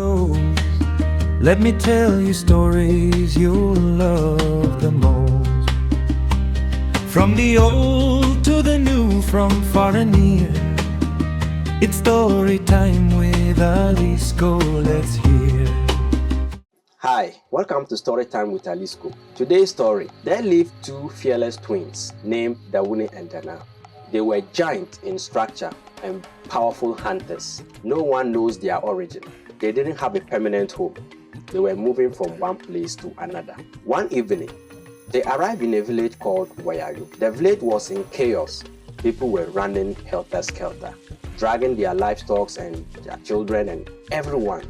close, let me tell you stories you'll love the most. From the old to the new, from far and near, it's story time with Alisco. Let's hear. Hi, welcome to Storytime with Alisco. Today's story: there lived two fearless twins named Dawuni and Danaa. They were giant in stature and powerful hunters. No one knows their origin. They didn't have a permanent home. They were moving from one place to another. One evening, they arrived in a village called Wayayo. The village was in chaos. People were running helter-skelter, dragging their livestock and their children and everyone,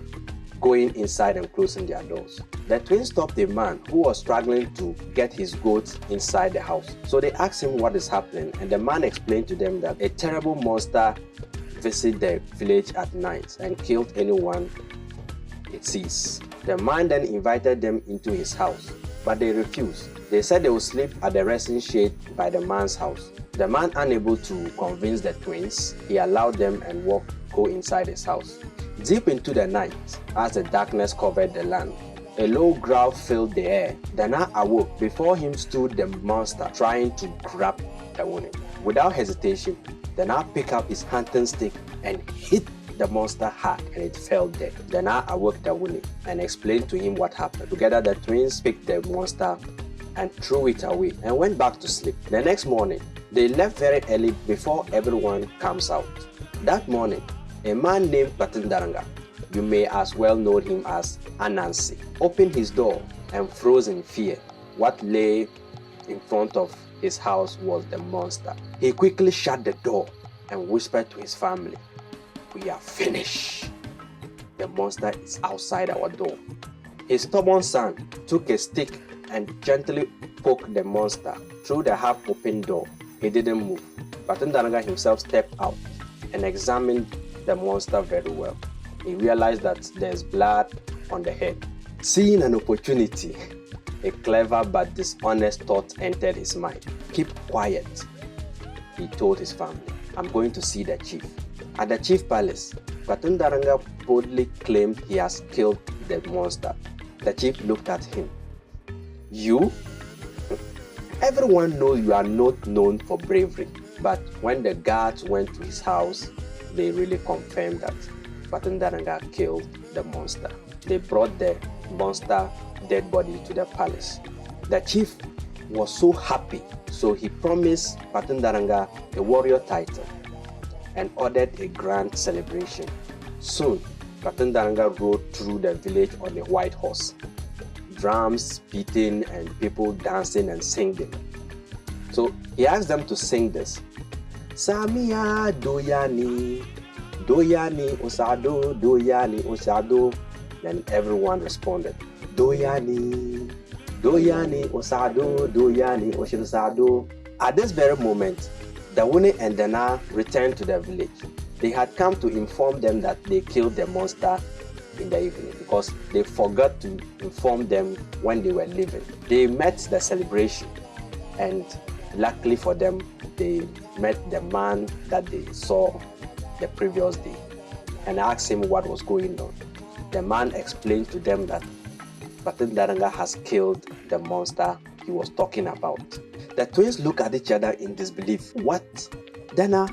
going inside and closing their doors. The twins stopped a man who was struggling to get his goats inside the house. So they asked him what is happening, and the man explained to them that a terrible monster visits the village at night and killed anyone it sees. The man then invited them into his house, but they refused. They said they would sleep at the resting shade by the man's house. The man, unable to convince the twins, he allowed them and go inside his house. Deep into the night, as the darkness covered the land, a low growl filled the air. Danaa awoke. Before him stood the monster trying to grab Dawuni. Without hesitation, Danaa picked up his hunting stick and hit the monster hard, and it fell dead. Danaa awoke Dawuni and explained to him what happened. Together, the twins picked the monster and threw it away and went back to sleep. The next morning, they left very early before everyone comes out. That morning, a man named Batindaranga, you may as well know him as Anansi, opened his door and froze in fear. What lay in front of his house was the monster. He quickly shut the door and whispered to his family, "We are finished. The monster is outside our door." His stubborn son took a stick and gently poked the monster through the half-open door. He didn't move. Batindaranga himself stepped out and examined the monster very well. He realized that there's blood on the head. Seeing an opportunity, a clever but dishonest thought entered his mind. "Keep quiet," he told his family. "I'm going to see the chief." At the chief palace, Batindaranga boldly claimed he has killed the monster. The chief looked at him. "You? Everyone knows you are not known for bravery." But when the guards went to his house, they really confirmed that Batindaranga killed the monster. They brought the monster dead body to the palace. The chief was so happy, so he promised Batindaranga a warrior title and ordered a grand celebration. Soon, Batindaranga rode through the village on a white horse, drums beating and people dancing and singing. So he asked them to sing this: "Samia doyani, doyani osado, doyani osado." Then everyone responded, "Doyani, doyani osado, doyani osado." At this very moment, Dawuni and Danaa returned to the village. They had come to inform them that they killed the monster in the evening because they forgot to inform them when they were leaving. They met the celebration, and luckily for them, they met the man that they saw the previous day and asked him what was going on. The man explained to them that Batindaranga has killed the monster he was talking about. The twins looked at each other in disbelief. "What? Danaa,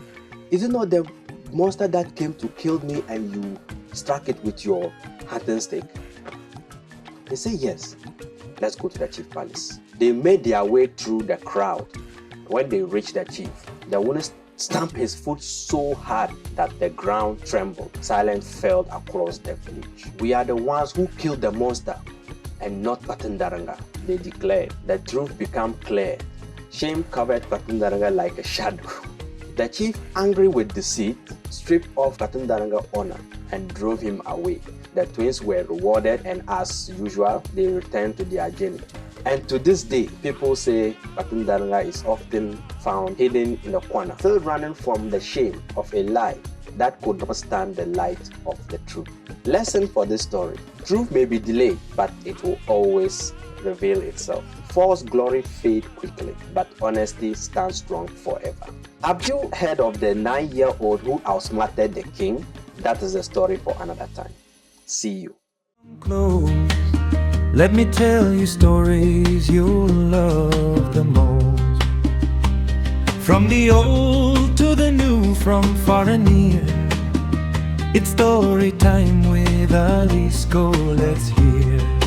is it not the monster that came to kill me and you struck it with your hunting stick?" They say, "Yes." "Let's go to the chief palace." They made their way through the crowd. When they reached the chief, the woman stamped his foot so hard that the ground trembled. Silence fell across the village. "We are the ones who killed the monster and not Batindaranga," they declared. The truth became clear. Shame covered Batindaranga like a shadow. The chief, angry with deceit, stripped off Batindaranga's honor and drove him away. The twins were rewarded, and as usual, they returned to their journey. And to this day, people say Batindaranga is often found hidden in a corner, still running from the shame of a lie that could not stand the light of the truth. Lesson for this story: truth may be delayed, but it will always reveal itself. False glory fades quickly, but honesty stands strong forever. Have you heard of the 9-year-old who outsmarted the king? That is a story for another time. See you. Close. Let me tell you stories you'll love the most. From the old to the new, from far and near. It's story time with Alice. Go, let's hear.